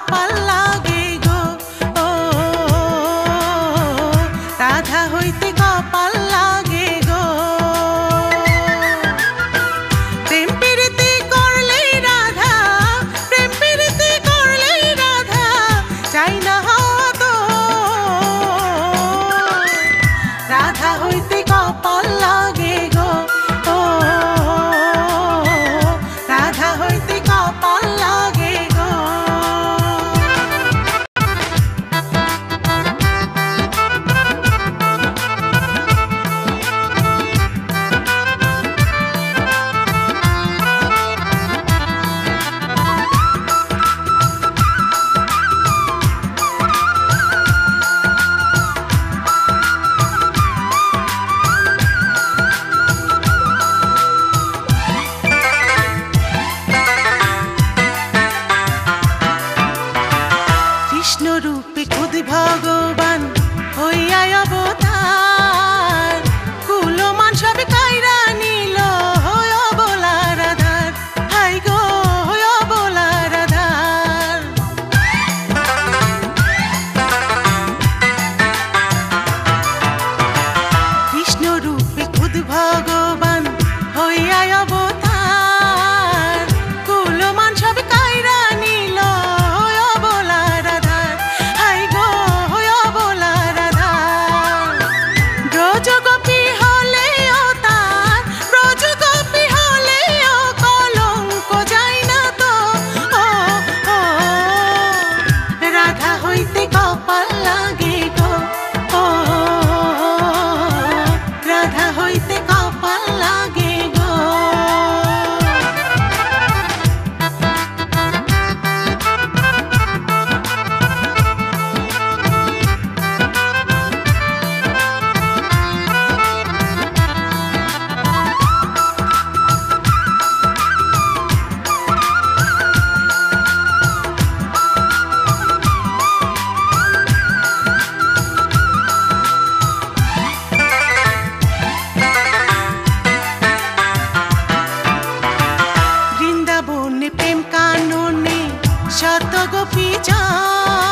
কপাল লাগে গো, ও রাধা হইতে কপাল লাগে গো। প্রেম প্রীতি করলেই রাধা, প্রেম প্রীতি করলেই রাধা, চাই না হতো রাধা হইতে কপাল লাগে গো, ও রাধা হইতে কপাল লাগে গো। কৃষ্ণ রূপে খুদ ভগবান হইয়া অবতার, কুলমান সব কাইরা নিল হইয়া বলা রাধার, হাই গো হইয়া বলা রাধার। কৃষ্ণ রূপে খুদ ভগবান হইয়া অবতার, কুলমান সব কাইরা নিল হইয়া বলা রাধার, হাই গো হইয়া বলা রাধার। ব্রজগোপী হলেও তার, ব্রজগোপী হলেও কলঙ্ক যায় না তো, ও ও রাধা হইতে কপাল লাগে গো, ও রাধা হইতে কপাল লাগে গো। বৃন্দাবনে প্রেম কাননে শত গোপী চায়,